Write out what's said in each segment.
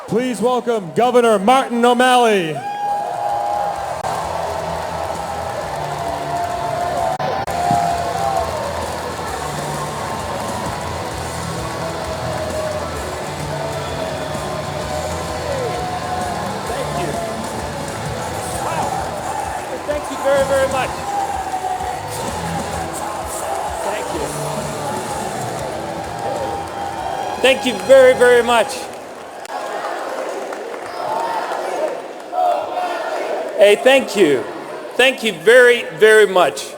Please welcome Governor Martin O'Malley. Very, very much. Thank you. Thank you very, very much. Hey, thank you. Thank you very, very much.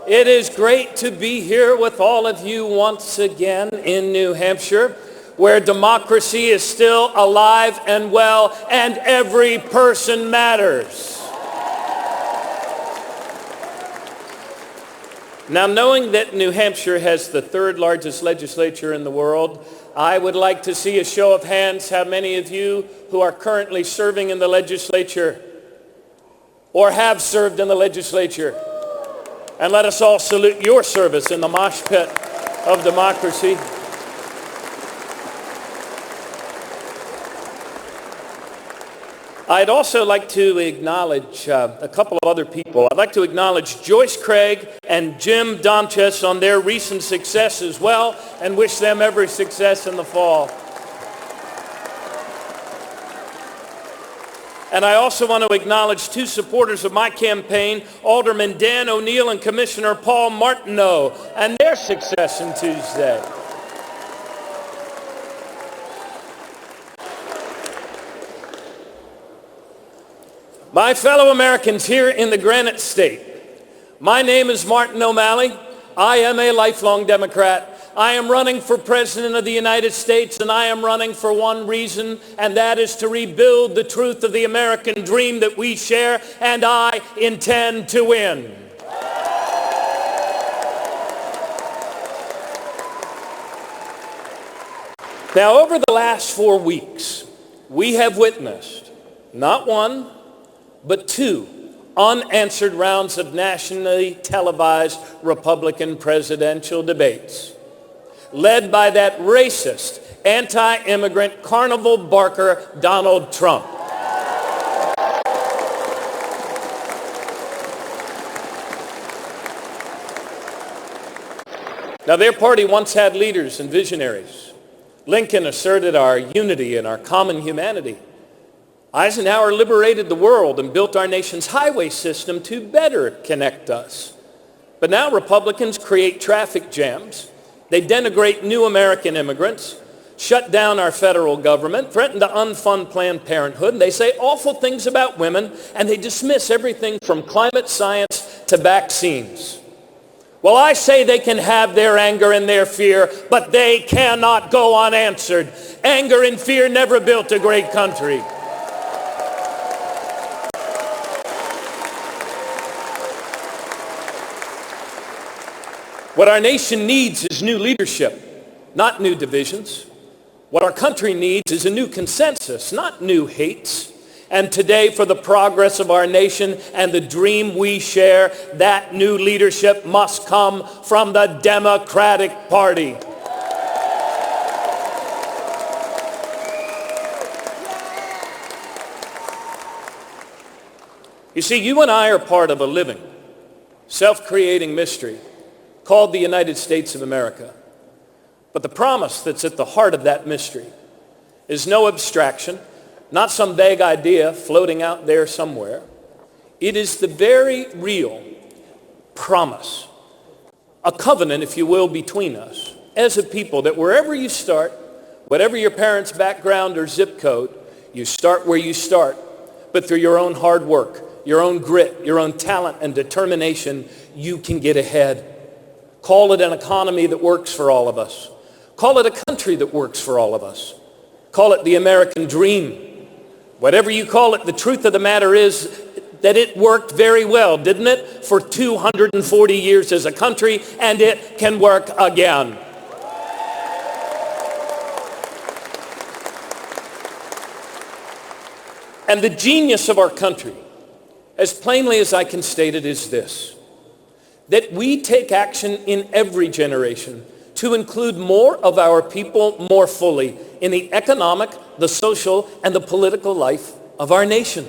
It is great to be here with all of you once again in New Hampshire, where democracy is still alive and well, and every person matters. Now, knowing that New Hampshire has the third largest legislature in the world, I would like to see a show of hands how many of you who are currently serving in the legislature or have served in the legislature. And let us all salute your service in the mosh pit of democracy. I'd also like to acknowledge a couple of other people. I'd like to acknowledge Joyce Craig and Jim Domches on their recent success as well, and wish them every success in the fall. And I also want to acknowledge two supporters of my campaign, Alderman Dan O'Neill and Commissioner Paul Martineau, and their success on Tuesday. My fellow Americans here in the Granite State, my name is Martin O'Malley. I am a lifelong Democrat. I am running for President of the United States, and I am running for one reason, and that is to rebuild the truth of the American dream that we share, and I intend to win. Now, over the last 4 weeks, we have witnessed not one, but two unanswered rounds of nationally televised Republican presidential debates, led by that racist, anti-immigrant, carnival barker, Donald Trump. Now, their party once had leaders and visionaries. Lincoln asserted our unity and our common humanity. Eisenhower liberated the world and built our nation's highway system to better connect us. But now Republicans create traffic jams. They denigrate new American immigrants, shut down our federal government, threaten to unfund Planned Parenthood, and they say awful things about women, and they dismiss everything from climate science to vaccines. Well, I say they can have their anger and their fear, but they cannot go unanswered. Anger and fear never built a great country. What our nation needs is new leadership, not new divisions. What our country needs is a new consensus, not new hates. And today, for the progress of our nation and the dream we share, that new leadership must come from the Democratic Party. You see, you and I are part of a living, self-creating mystery called the United States of America. But the promise that's at the heart of that mystery is no abstraction, not some vague idea floating out there somewhere. It is the very real promise, a covenant, if you will, between us as a people, that wherever you start, whatever your parents' background or zip code, you start where you start, but through your own hard work, your own grit, your own talent and determination, you can get ahead. Call it an economy that works for all of us. Call it a country that works for all of us. Call it the American dream. Whatever you call it, the truth of the matter is that it worked very well, didn't it? For 240 years as a country, and it can work again. And the genius of our country, as plainly as I can state it, is this: that we take action in every generation to include more of our people more fully in the economic, the social, and the political life of our nation.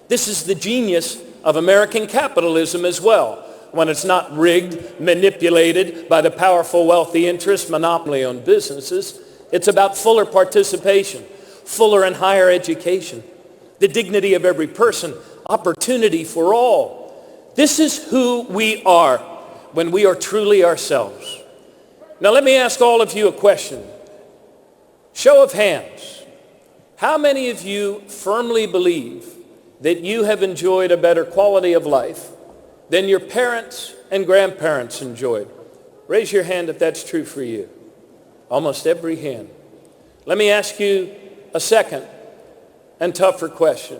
This is the genius of American capitalism as well, when it's not rigged, manipulated by the powerful, wealthy interests, monopoly-owned businesses. It's about fuller participation, fuller and higher education, the dignity of every person, opportunity for all. This is who we are when we are truly ourselves. Now let me ask all of you a question. Show of hands. How many of you firmly believe that you have enjoyed a better quality of life than your parents and grandparents enjoyed? Raise your hand if that's true for you. Almost every hand. Let me ask you a second and tougher question.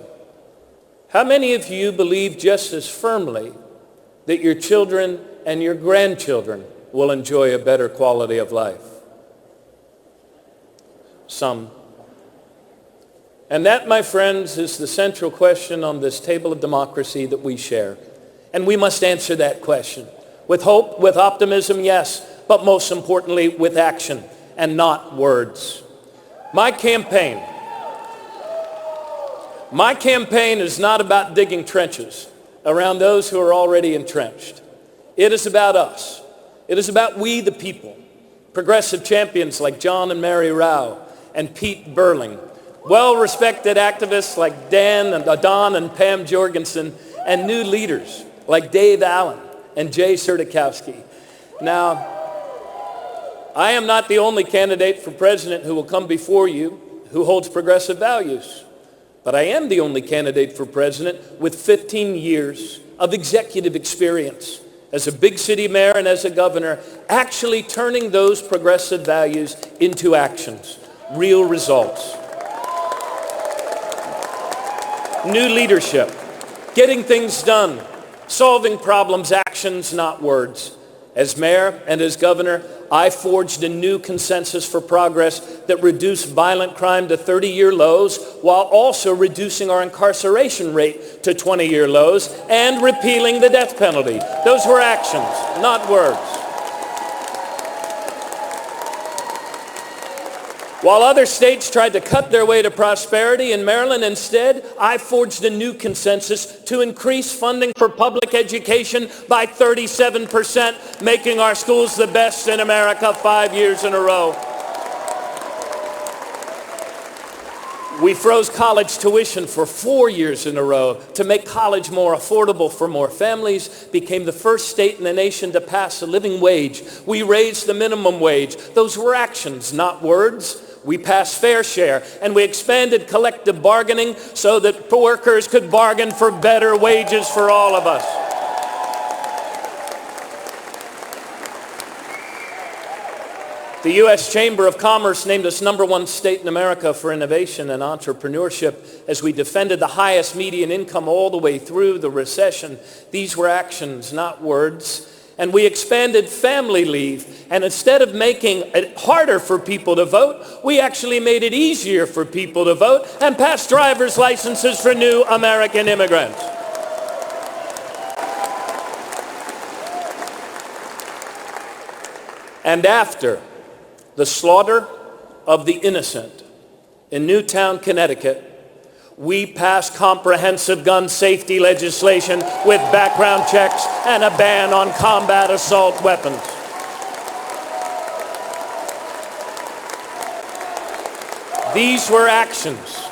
How many of you believe just as firmly that your children and your grandchildren will enjoy a better quality of life? Some. And that, my friends, is the central question on this table of democracy that we share. And we must answer that question with hope, with optimism, yes, but most importantly, with action and not words. My campaign is not about digging trenches around those who are already entrenched. It is about us. It is about we the people, progressive champions like John and Mary Rao and Pete Burling, well-respected activists like Don and Pam Jorgensen, and new leaders like Dave Allen and Jay Sertikowski. Now, I am not the only candidate for president who will come before you who holds progressive values, but I am the only candidate for president with 15 years of executive experience as a big city mayor and as a governor, actually turning those progressive values into actions, real results. New leadership, getting things done, solving problems, actions, not words. As mayor and as governor, I forged a new consensus for progress that reduced violent crime to 30-year lows while also reducing our incarceration rate to 20-year lows and repealing the death penalty. Those were actions, not words. While other states tried to cut their way to prosperity, in Maryland instead, I forged a new consensus to increase funding for public education by 37%, making our schools the best in America 5 years in a row. We froze college tuition for 4 years in a row to make college more affordable for more families, became the first state in the nation to pass a living wage. We raised the minimum wage. Those were actions, not words. We passed fair share, and we expanded collective bargaining so that workers could bargain for better wages for all of us. The U.S. Chamber of Commerce named us #1 state in America for innovation and entrepreneurship as we defended the highest median income all the way through the recession. These were actions, not words. And we expanded family leave. And instead of making it harder for people to vote, we actually made it easier for people to vote and passed driver's licenses for new American immigrants. And after the slaughter of the innocent in Newtown, Connecticut, we passed comprehensive gun safety legislation with background checks and a ban on combat assault weapons. These were actions.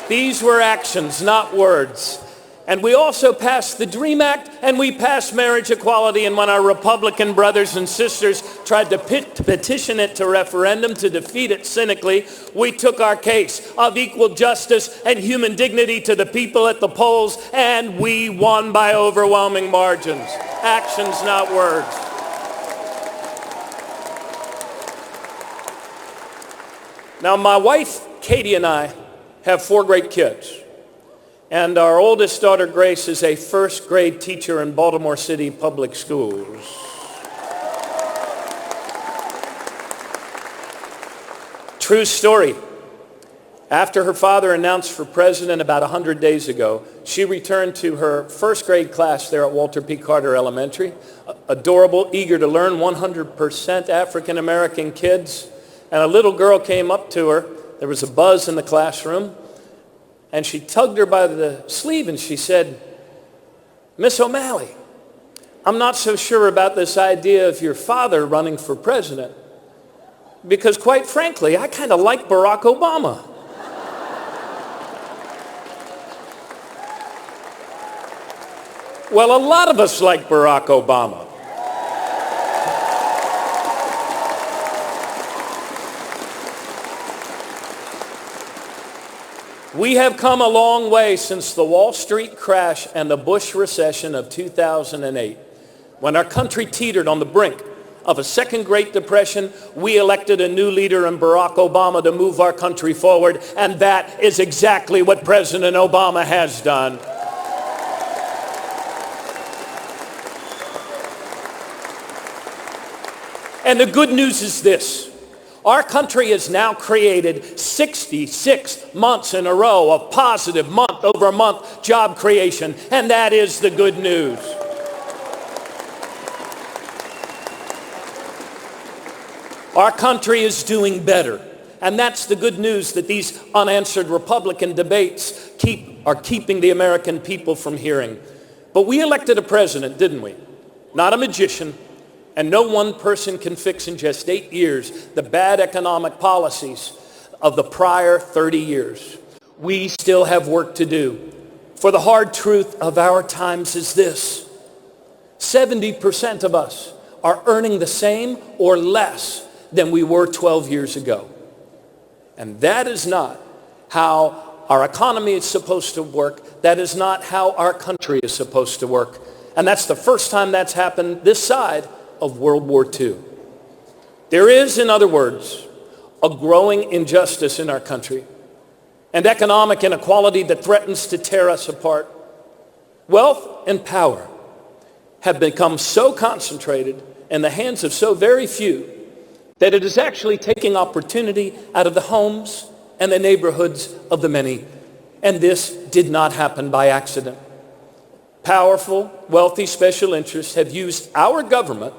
These were actions, not words. And we also passed the DREAM Act, and we passed marriage equality. And when our Republican brothers and sisters tried to petition it to referendum to defeat it cynically, we took our case of equal justice and human dignity to the people at the polls, and we won by overwhelming margins. Actions, not words. Now, my wife, Katie, and I have 4 great kids. And our oldest daughter, Grace, is a first-grade teacher in Baltimore City Public Schools. True story. After her father announced for president about 100 days ago, she returned to her first grade class there at Walter P. Carter Elementary. Adorable, eager to learn, 100% African American kids. And a little girl came up to her. There was a buzz in the classroom. And she tugged her by the sleeve and she said, "Miss O'Malley, I'm not so sure about this idea of your father running for president. Because quite frankly, I kind of like Barack Obama." Well, a lot of us like Barack Obama. We have come a long way since the Wall Street crash and the Bush recession of 2008. When our country teetered on the brink of a second Great Depression, we elected a new leader in Barack Obama to move our country forward, and that is exactly what President Obama has done. And the good news is this. Our country has now created 66 months in a row of positive month-over-month job creation, and that is the good news. Our country is doing better, and that's the good news that these unanswered Republican debates are keeping the American people from hearing. But we elected a president, didn't we? Not a magician. And no one person can fix in just 8 years the bad economic policies of the prior 30 years. We still have work to do. For the hard truth of our times is this: 70% of us are earning the same or less than we were 12 years ago. And that is not how our economy is supposed to work. That is not how our country is supposed to work. And that's the first time that's happened this side of World War II. There is, in other words, a growing injustice in our country and economic inequality that threatens to tear us apart. Wealth and power have become so concentrated in the hands of so very few that it is actually taking opportunity out of the homes and the neighborhoods of the many. And this did not happen by accident. Powerful, wealthy special interests have used our government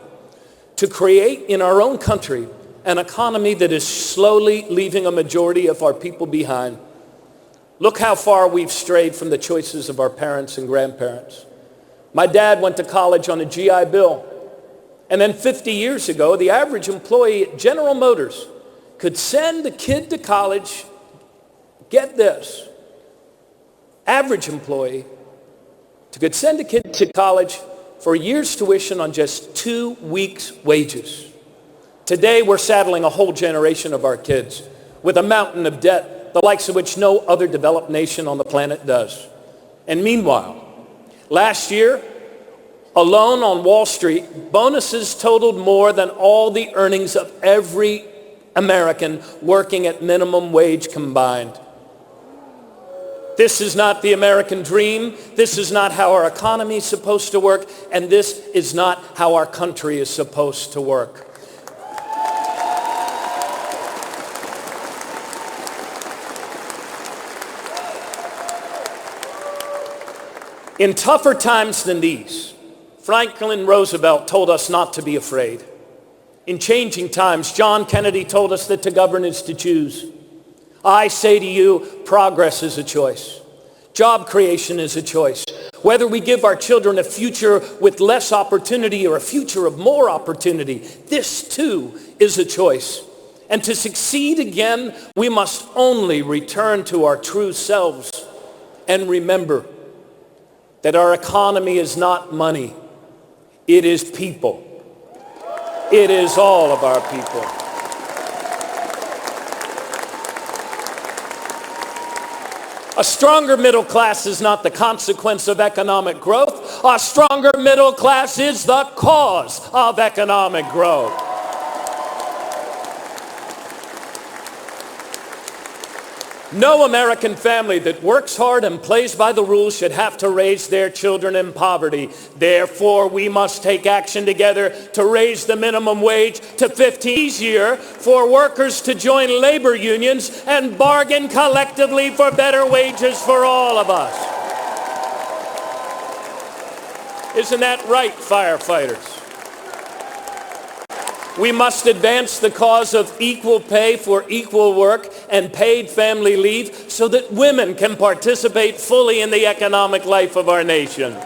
to create in our own country an economy that is slowly leaving a majority of our people behind. Look how far we've strayed from the choices of our parents and grandparents. My dad went to college on a GI Bill. And then 50 years ago, the average employee at General Motors could send a kid to college, get this, average employee could send a kid to college for a year's tuition on just 2 weeks' wages. Today, we're saddling a whole generation of our kids with a mountain of debt, the likes of which no other developed nation on the planet does. And meanwhile, last year, alone on Wall Street, bonuses totaled more than all the earnings of every American working at minimum wage combined. This is not the American dream. This is not how our economy is supposed to work. And this is not how our country is supposed to work. In tougher times than these, Franklin Roosevelt told us not to be afraid. In changing times, John Kennedy told us that to govern is to choose. I say to you, progress is a choice. Job creation is a choice. Whether we give our children a future with less opportunity or a future of more opportunity, this too is a choice. And to succeed again, we must only return to our true selves and remember that our economy is not money. It is people. It is all of our people. A stronger middle class is not the consequence of economic growth. A stronger middle class is the cause of economic growth. No American family that works hard and plays by the rules should have to raise their children in poverty. Therefore, we must take action together to raise the minimum wage to $15 easier for workers to join labor unions and bargain collectively for better wages for all of us. Isn't that right, firefighters? We must advance the cause of equal pay for equal work and paid family leave so that women can participate fully in the economic life of our nation.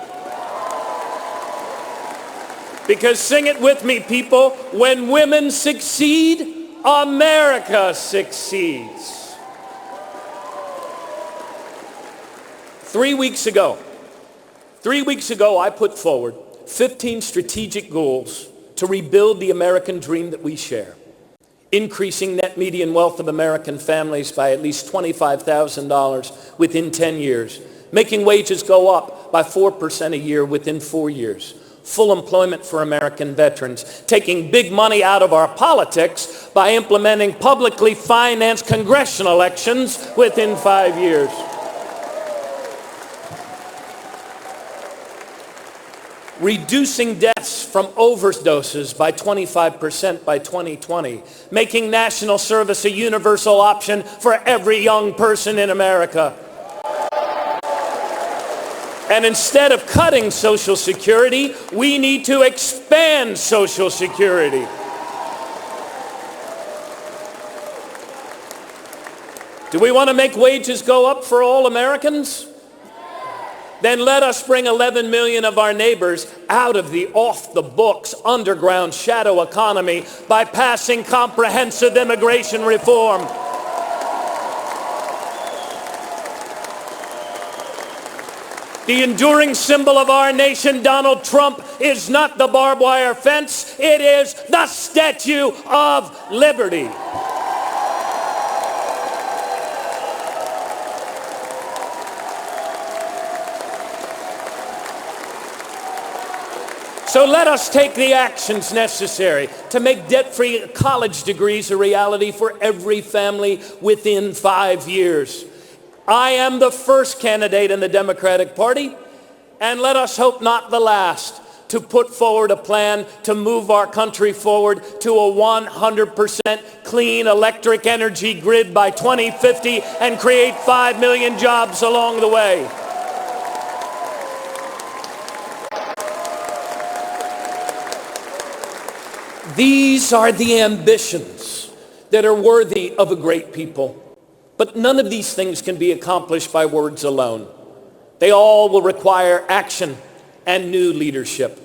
Because sing it with me, people, when women succeed, America succeeds. 3 weeks ago, I put forward 15 strategic goals to rebuild the American dream that we share, increasing net median wealth of American families by at least $25,000 within 10 years, making wages go up by 4% a year within 4 years, full employment for American veterans, taking big money out of our politics by implementing publicly financed congressional elections within 5 years. Reducing deaths from overdoses by 25% by 2020, making national service a universal option for every young person in America. And instead of cutting Social Security, we need to expand Social Security. Do we want to make wages go up for all Americans? Then let us bring 11 million of our neighbors out of the off-the-books underground shadow economy by passing comprehensive immigration reform. The enduring symbol of our nation, Donald Trump, is not the barbed wire fence. It is the Statue of Liberty. So let us take the actions necessary to make debt-free college degrees a reality for every family within 5 years. I am the first candidate in the Democratic Party, and let us hope not the last, to put forward a plan to move our country forward to a 100% clean electric energy grid by 2050 and create 5 million jobs along the way. These are the ambitions that are worthy of a great people. But none of these things can be accomplished by words alone. They all will require action and new leadership.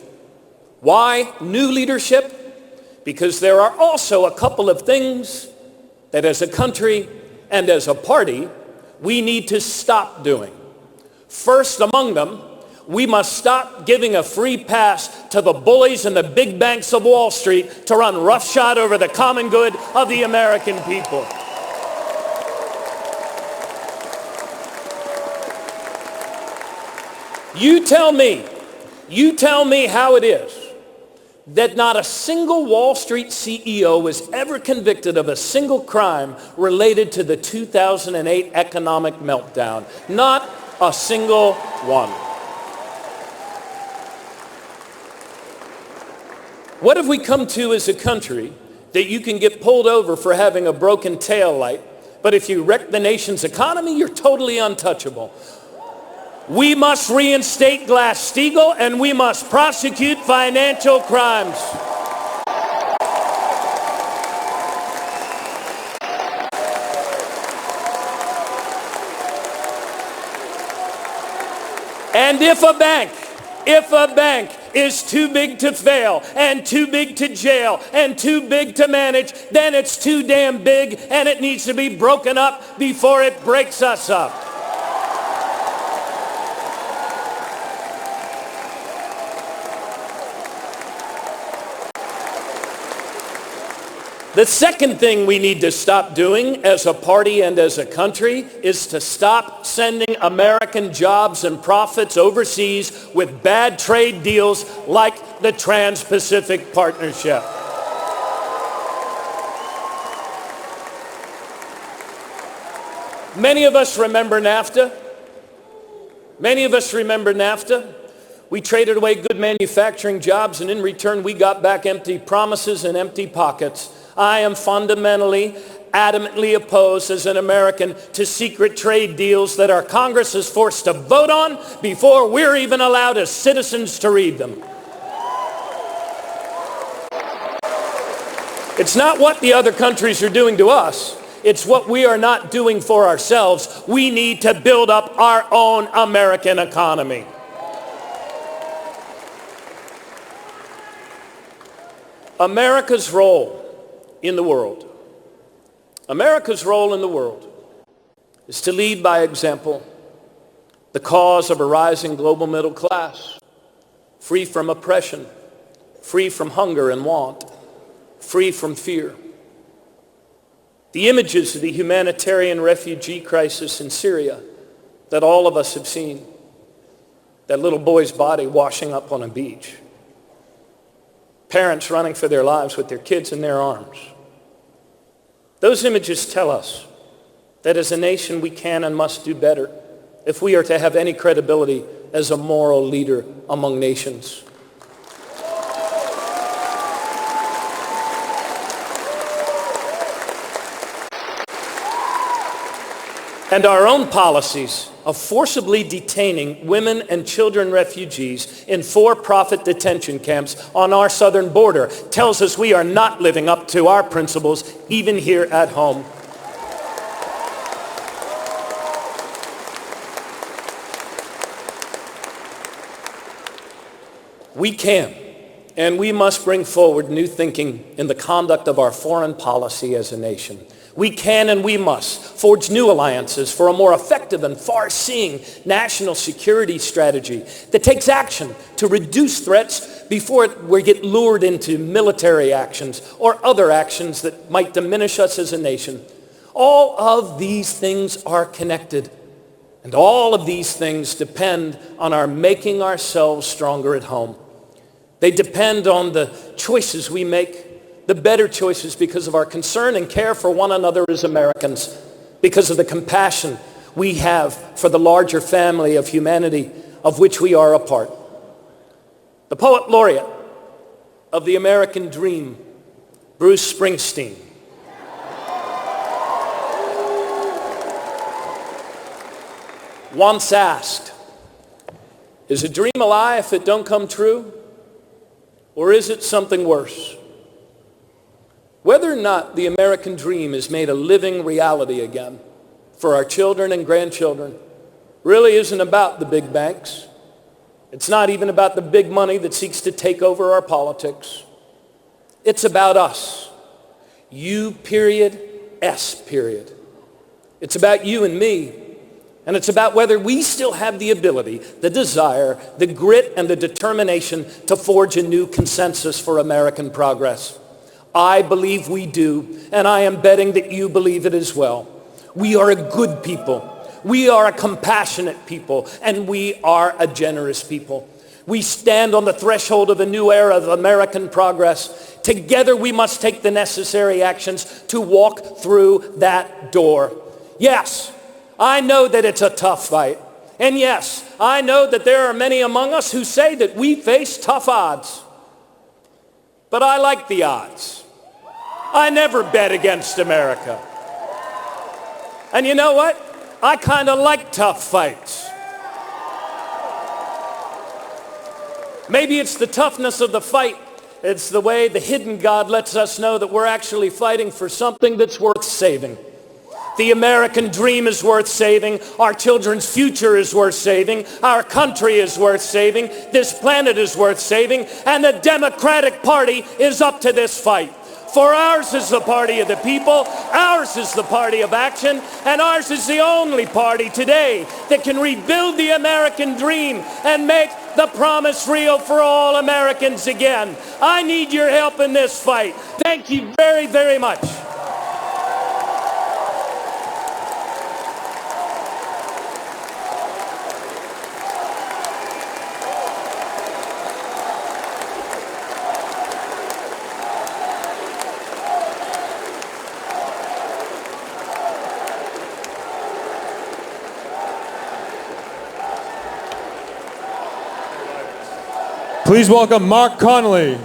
Why new leadership? Because there are also a couple of things that as a country and as a party, we need to stop doing. First among them, we must stop giving a free pass to the bullies and the big banks of Wall Street to run roughshod over the common good of the American people. You tell me how it is that not a single Wall Street CEO was ever convicted of a single crime related to the 2008 economic meltdown. Not a single one. What have we come to as a country that you can get pulled over for having a broken tail light, but if you wreck the nation's economy, you're totally untouchable? We must reinstate Glass-Steagall, and we must prosecute financial crimes. And if a bank is too big to fail and too big to jail and too big to manage, then it's too damn big and it needs to be broken up before it breaks us up. The second thing we need to stop doing as a party and as a country is to stop sending American jobs and profits overseas with bad trade deals like the Trans-Pacific Partnership. Many of us remember NAFTA. Many of us remember NAFTA. We traded away good manufacturing jobs, and in return we got back empty promises and empty pockets. I am fundamentally, adamantly opposed as an American to secret trade deals that our Congress is forced to vote on before we're even allowed as citizens to read them. It's not what the other countries are doing to us. It's what we are not doing for ourselves. We need to build up our own American economy. America's role in the world. America's role in the world is to lead by example, the cause of a rising global middle class, free from oppression, free from hunger and want, free from fear. The images of the humanitarian refugee crisis in Syria that all of us have seen, that little boy's body washing up on a beach, parents running for their lives with their kids in their arms. Those images tell us that as a nation we can and must do better if we are to have any credibility as a moral leader among nations. And our own policies of forcibly detaining women and children refugees in for-profit detention camps on our southern border tells us we are not living up to our principles even here at home. We can and we must bring forward new thinking in the conduct of our foreign policy as a nation. We can and we must forge new alliances for a more effective and far-seeing national security strategy that takes action to reduce threats before we get lured into military actions or other actions that might diminish us as a nation. All of these things are connected, and all of these things depend on our making ourselves stronger at home. They depend on the choices we make, the better choices, because of our concern and care for one another as Americans, because of the compassion we have for the larger family of humanity of which we are a part. The poet laureate of the American dream, Bruce Springsteen, once asked, "Is a dream a lie if it don't come true? Or is it something worse?" Whether or not the American dream is made a living reality again for our children and grandchildren really isn't about the big banks. It's not even about the big money that seeks to take over our politics. It's about us. You period, S period. It's about you and me. And it's about whether we still have the ability, the desire, the grit, and the determination to forge a new consensus for American progress. I believe we do, and I am betting that you believe it as well. We are a good people. We are a compassionate people, and we are a generous people. We stand on the threshold of a new era of American progress. Together we must take the necessary actions to walk through that door. Yes, I know that it's a tough fight. And yes, I know that there are many among us who say that we face tough odds. But I like the odds. I never bet against America. And you know what? I kind of like tough fights. Maybe it's the toughness of the fight. It's the way the hidden God lets us know that we're actually fighting for something that's worth saving. The American dream is worth saving. Our children's future is worth saving. Our country is worth saving. This planet is worth saving. And the Democratic Party is up to this fight. For ours is the party of the people, ours is the party of action, and ours is the only party today that can rebuild the American dream and make the promise real for all Americans again. I need your help in this fight. Thank you very, very much. Please welcome Mark Connolly.